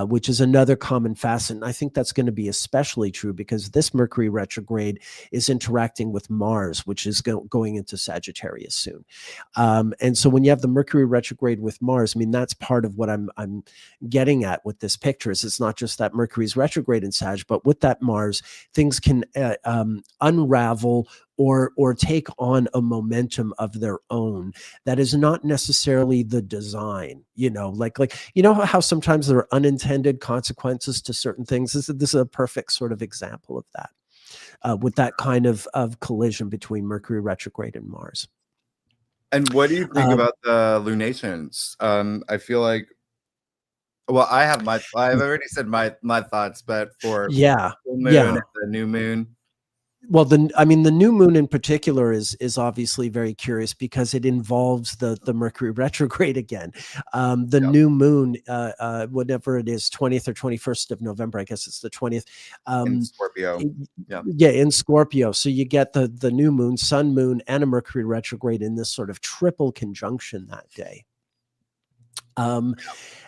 Which is another common facet. And I think that's going to be especially true because this Mercury retrograde is interacting with Mars, which is going into Sagittarius soon. And so when you have the Mercury retrograde with Mars, I mean, that's part of what I'm getting at with this picture. Is it's not just that Mercury's retrograde in Sag, but with that Mars, things can unravel or take on a momentum of their own that is not necessarily the design, like how sometimes there are unintended consequences to certain things. This is a perfect sort of example of that, with that kind of collision between Mercury retrograde and Mars. And what do you think about the lunations? I feel like, well, I've already said my thoughts, but for the moon and the new moon. Well, the new moon in particular is obviously very curious because it involves the Mercury retrograde again. The new moon, whatever it is, 20th or 21st of November, I guess it's the 20th. In Scorpio. In Scorpio. So you get the new moon, sun, moon, and a Mercury retrograde in this sort of triple conjunction that day. And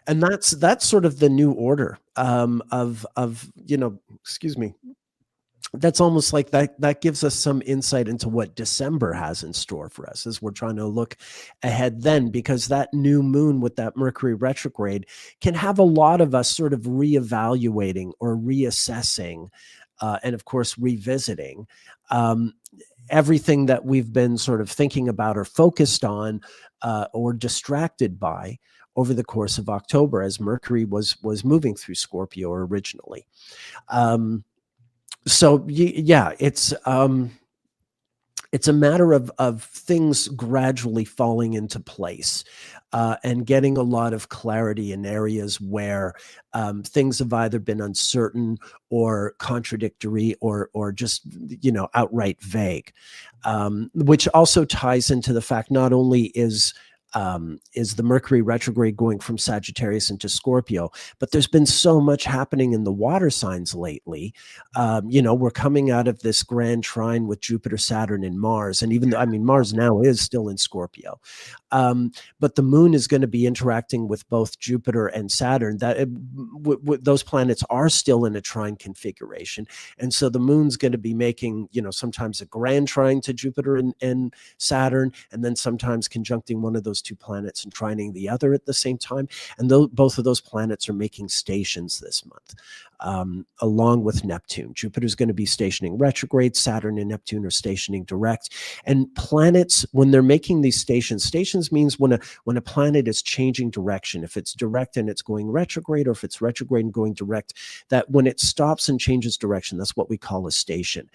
that's sort of the new order of excuse me. That's almost like that gives us some insight into what December has in store for us as we're trying to look ahead then, because that new moon with that Mercury retrograde can have a lot of us sort of reevaluating or reassessing, and of course revisiting everything that we've been sort of thinking about or focused on or distracted by over the course of October as Mercury was moving through Scorpio originally. So yeah, it's a matter of things gradually falling into place and getting a lot of clarity in areas where things have either been uncertain or contradictory or just outright vague, which also ties into the fact not only is the Mercury retrograde going from Sagittarius into Scorpio, but there's been so much happening in the water signs lately. We're coming out of this grand trine with Jupiter, Saturn, and Mars. And even though, Mars now is still in Scorpio, but the moon is going to be interacting with both Jupiter and Saturn. Those planets are still in a trine configuration. And so the moon's going to be making, sometimes a grand trine to Jupiter and Saturn, and then sometimes conjuncting one of those 2 planets and trining the other at the same time. And both of those planets are making stations this month, along with Neptune. Jupiter's going to be stationing retrograde. Saturn and Neptune are stationing direct. And planets, when they're making these stations means when a planet is changing direction, if it's direct and it's going retrograde, or if it's retrograde and going direct, that when it stops and changes direction, that's what we call a station.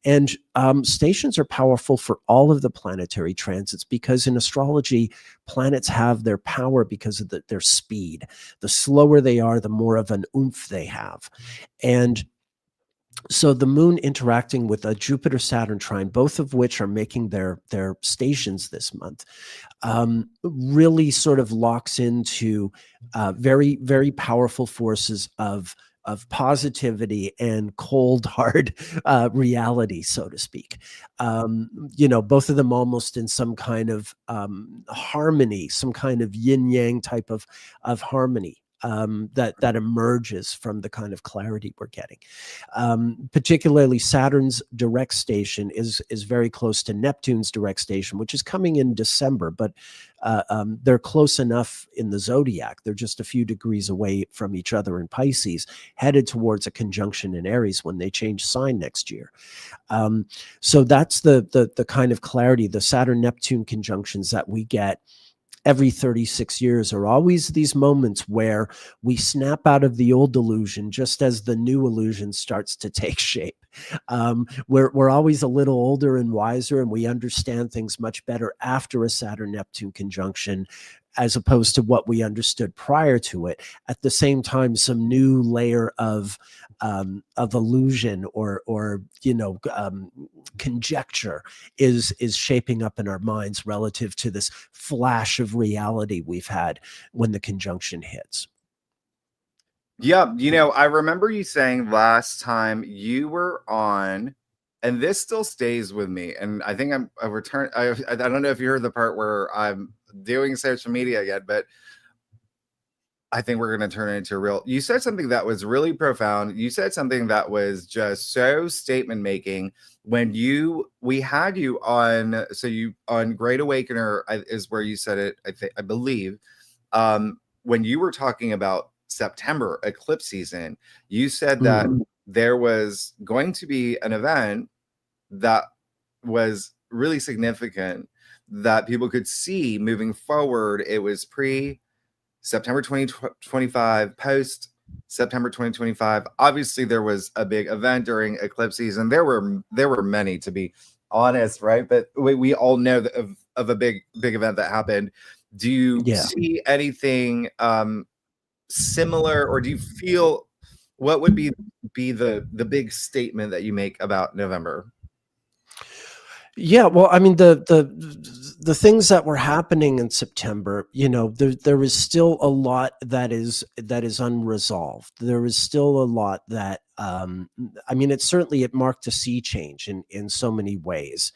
And stations are powerful for all of the planetary transits because in astrology, planets have their power because of their speed. The slower they are, the more of an oomph they have. And so the moon interacting with a Jupiter Saturn trine, both of which are making their stations this month, really sort of locks into very, very powerful forces of positivity and cold, hard reality, so to speak. Both of them almost in some kind of harmony, some kind of yin yang type of harmony. That emerges from the kind of clarity we're getting. Particularly Saturn's direct station is very close to Neptune's direct station, which is coming in December, but they're close enough in the zodiac. They're just a few degrees away from each other in Pisces, headed towards a conjunction in Aries when they change sign next year. So that's the kind of clarity, the Saturn-Neptune conjunctions that we get every 36 years are always these moments where we snap out of the old illusion just as the new illusion starts to take shape. We're always a little older and wiser, and we understand things much better after a Saturn-Neptune conjunction, as opposed to what we understood prior to it. At the same time, some new layer of illusion or conjecture is shaping up in our minds relative to this flash of reality we've had when the conjunction hits. Yeah, I remember you saying last time you were on, and this still stays with me. And I think I returned. I don't know if you heard the part where I'm doing social media yet, but I think we're going to turn it into a real. You said something that was really profound. You said something that was just so statement making when we had you on. So you on Great Awakener is where you said it. I believe when you were talking about September eclipse season, you said that there was going to be an event that was really significant that people could see moving forward. It was pre September 2025, post September 2025. Obviously, there was a big event during eclipse season. There were many, to be honest, right? But we all know of a big event that happened. Do you see anything similar, or do you feel what would be the big statement that you make about November? Yeah, well, I mean, the things that were happening in September, there is still a lot that is unresolved. There is still a lot that I mean, it marked a sea change in so many ways.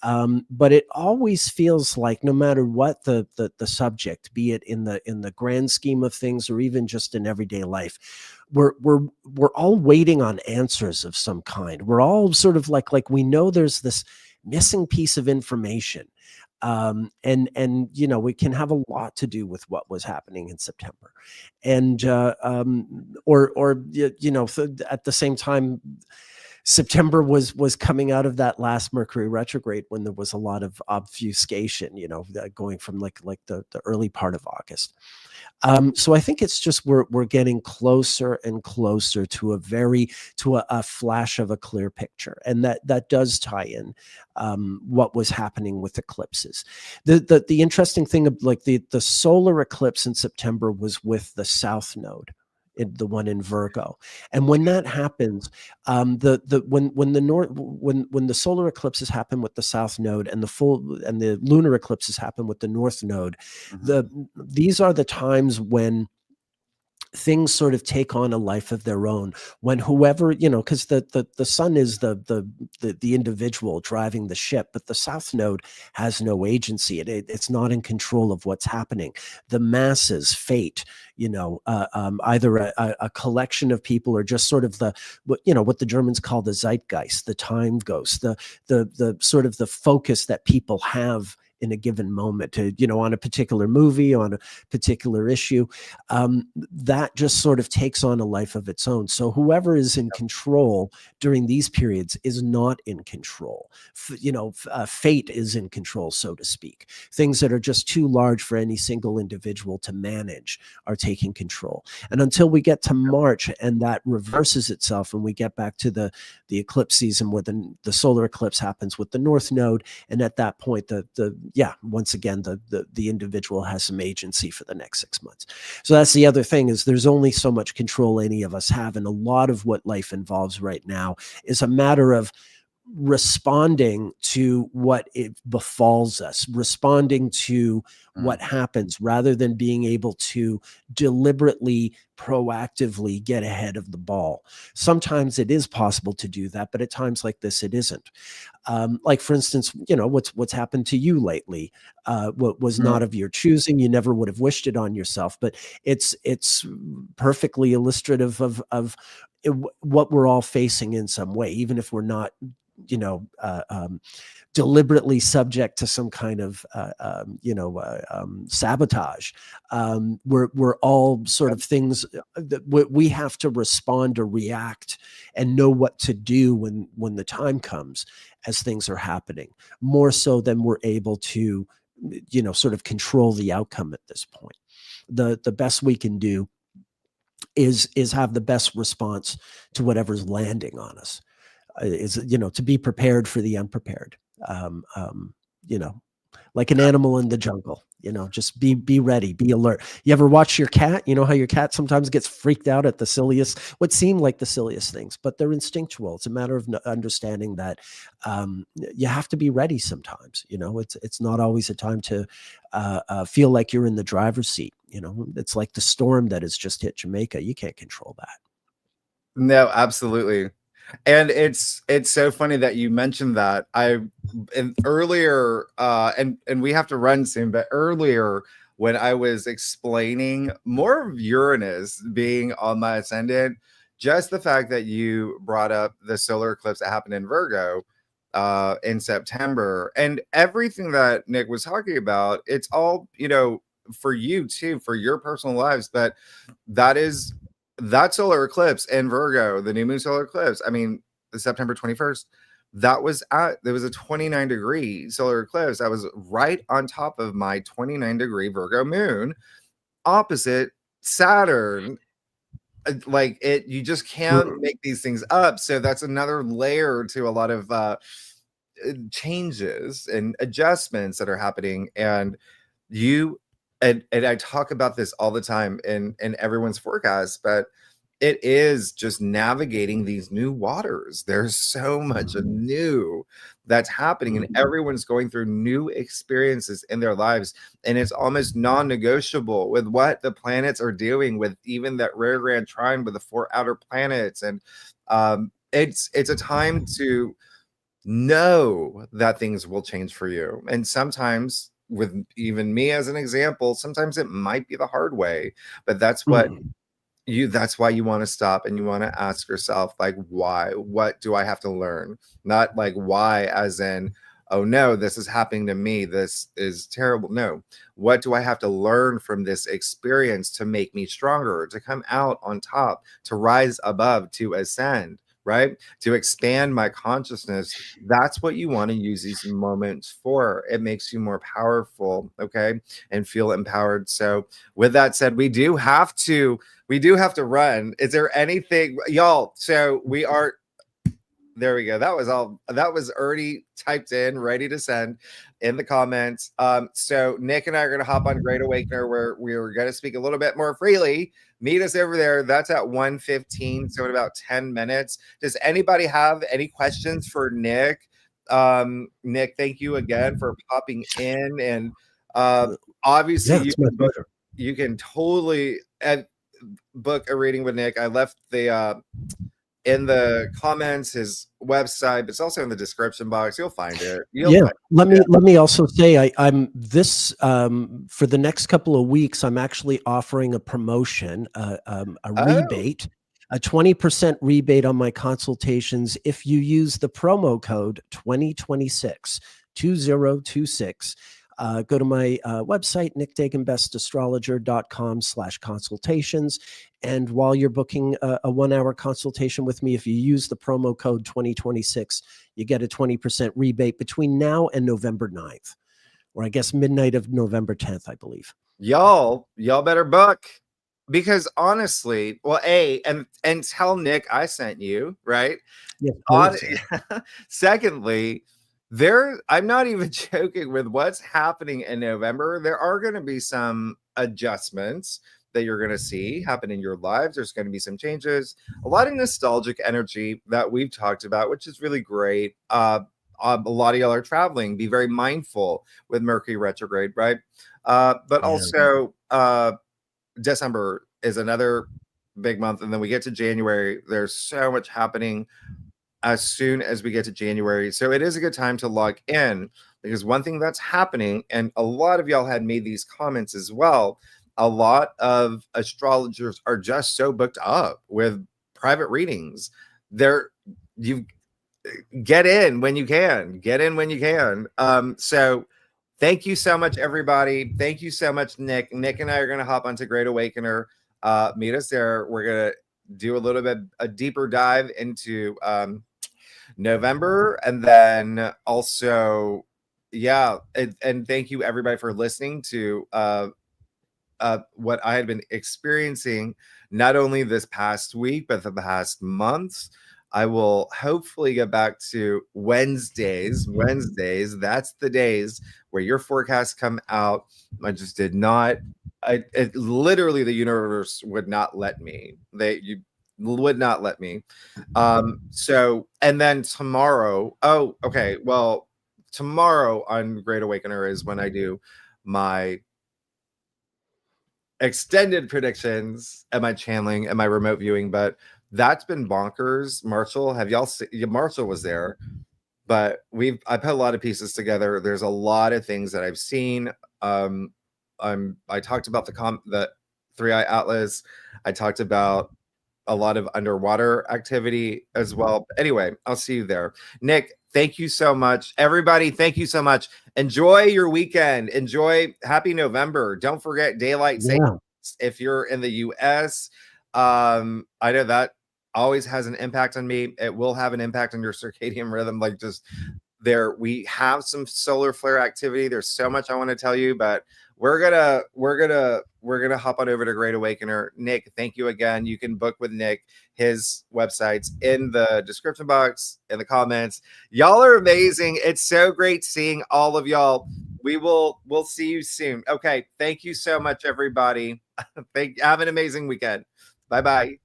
But it always feels like, no matter what the subject, be it in the grand scheme of things or even just in everyday life, we're all waiting on answers of some kind. We're all sort of like we know there's this missing piece of information. And it can have a lot to do with what was happening in September. And at the same time, September was coming out of that last Mercury retrograde when there was a lot of obfuscation, going from like the early part of August. So I think it's just we're getting closer and closer to a flash of a clear picture, and that does tie in what was happening with eclipses. The interesting thing of the solar eclipse in September was with the South Node, the one in Virgo, and when that happens, when the solar eclipses happen with the South Node and the lunar eclipses happen with the North Node, these are the times when things sort of take on a life of their own, when whoever, because the sun is the individual driving the ship, but the South Node has no agency. It's not in control of what's happening. The masses, fate, either a collection of people or just sort of what the Germans call the zeitgeist, the time ghost, the sort of the focus that people have in a given moment, on a particular movie, on a particular issue, that just sort of takes on a life of its own. So whoever is in control during these periods is not in control. Fate is in control, so to speak. Things that are just too large for any single individual to manage are taking control. And until we get to March and that reverses itself and we get back to the eclipse season where the solar eclipse happens with the North Node, and at that point, once again, the individual has some agency for the next 6 months. So that's the other thing, is there's only so much control any of us have. And a lot of what life involves right now is a matter of responding to what it befalls us, responding to what happens, rather than being able to deliberately, proactively get ahead of the ball. Sometimes it is possible to do that, but at times like this, it isn't. Like, for instance, what's happened to you lately, what was not of your choosing. You never would have wished it on yourself, but it's perfectly illustrative of what we're all facing in some way, even if we're not deliberately subject to some kind of sabotage. We're all sort of things that we have to respond or react and know what to do when the time comes, as things are happening, more so than we're able to sort of control the outcome at this point. The best we can do is have the best response to whatever's landing on us. Is to be prepared for the unprepared. Um, um, you know, like an animal in the jungle. Just be ready, be alert. You ever watch your cat? You know how your cat sometimes gets freaked out at the silliest, what seem like the silliest things, but they're instinctual. It's a matter of understanding that you have to be ready sometimes. It's not always a time to feel like you're in the driver's seat. It's like the storm that has just hit Jamaica. You can't control that. No, absolutely. And it's so funny that you mentioned that. Earlier, and we have to run soon, but earlier when I was explaining more of Uranus being on my ascendant, just the fact that you brought up the solar eclipse that happened in Virgo in September, and everything that Nick was talking about, it's all, for you too, for your personal lives, but that solar eclipse in Virgo, the new moon solar eclipse, I mean, September 21st, there was a 29-degree solar eclipse that was right on top of my 29-degree Virgo moon opposite Saturn. Like you just can't make these things up. So that's another layer to a lot of changes and adjustments that are happening. And I talk about this all the time in everyone's forecast, but it is just navigating these new waters. There's so much new that's happening, and everyone's going through new experiences in their lives, and it's almost non-negotiable with what the planets are doing, with even that rare grand trine with the 4 outer planets. And it's a time to know that things will change for you. And sometimes, with even me as an example, sometimes it might be the hard way, but that's why you want to stop and you want to ask yourself, like, why? What do I have to learn? Not like why as in, oh no, this is happening to me, this is terrible. No, what do I have to learn from this experience to make me stronger, to come out on top, to rise above, to ascend, right? To expand my consciousness. That's what you want to use these moments for. It makes you more powerful, okay, and feel empowered. So with that said, we do have to run. Is there anything, y'all? So we are, there we go. That was already typed in, ready to send in the comments. So Nick and I are going to hop on Great Awakener, where we're going to speak a little bit more freely. Meet us over there. That's at 1:15, so in about 10 minutes. Does anybody have any questions for Nick? Nick, thank you again for popping in. And obviously, you can totally book a reading with Nick. I left the in the comments his website, but it's also in the description box. You'll find it. Let me also say, I'm this for the next couple of weeks, I'm actually offering a promotion, a rebate, a 20% rebate on my consultations if you use the promo code 2026. Go to my website, nickdaganbestastrologer.com/consultations. And while you're booking a 1-hour consultation with me, if you use the promo code 2026, you get a 20% rebate between now and November 9th, or I guess midnight of November 10th, I believe. Y'all better book, because honestly, well, and tell Nick I sent you, right? Yes, Secondly, I'm not even joking with what's happening in November. There are going to be some adjustments that you're going to see happen in your lives. There's going to be some changes, a lot of nostalgic energy that we've talked about, which is really great. A lot of y'all are traveling. Be very mindful with Mercury retrograde, right? But also December is another big month. And then we get to January. There's so much happening as soon as we get to January. So it is a good time to log in, because one thing that's happening, and a lot of y'all had made these comments as well, a lot of astrologers are just so booked up with private readings. You get in when you can. So thank you so much, everybody. Thank you so much, Nick. Nick and I are going to hop onto Great Awakener. Meet us there. We're going to do a deeper dive into November, and then also yeah, and thank you everybody for listening to what I had been experiencing, not only this past week, but the past months. I will hopefully get back to Wednesdays. Wednesdays, that's the days where your forecasts come out. I just did not. It literally the universe would not let me. You would not let me. So and then tomorrow. Oh, okay. Well, tomorrow on Great Awakener is when I do my extended predictions and my channeling and my remote viewing, but that's been bonkers. Marshall, have y'all seen? Marshall was there, but I put a lot of pieces together. There's a lot of things that I've seen. I talked about the Three Eye Atlas. I talked about a lot of underwater activity as well. Anyway, I'll see you there. Nick, thank you so much. Everybody, thank you so much. Enjoy your weekend. Enjoy Happy November. Don't forget daylight savings if you're in the US. I know that always has an impact on me. It will have an impact on your circadian rhythm. Like just there, we have some solar flare activity. There's so much I want to tell you, but we're gonna hop on over to Great Awakener. Nick, thank you again. You can book with Nick. His website's in the description box, in the comments. Y'all are amazing. It's so great seeing all of y'all. We'll see you soon. Okay, thank you so much, everybody. Have an amazing weekend. Bye bye.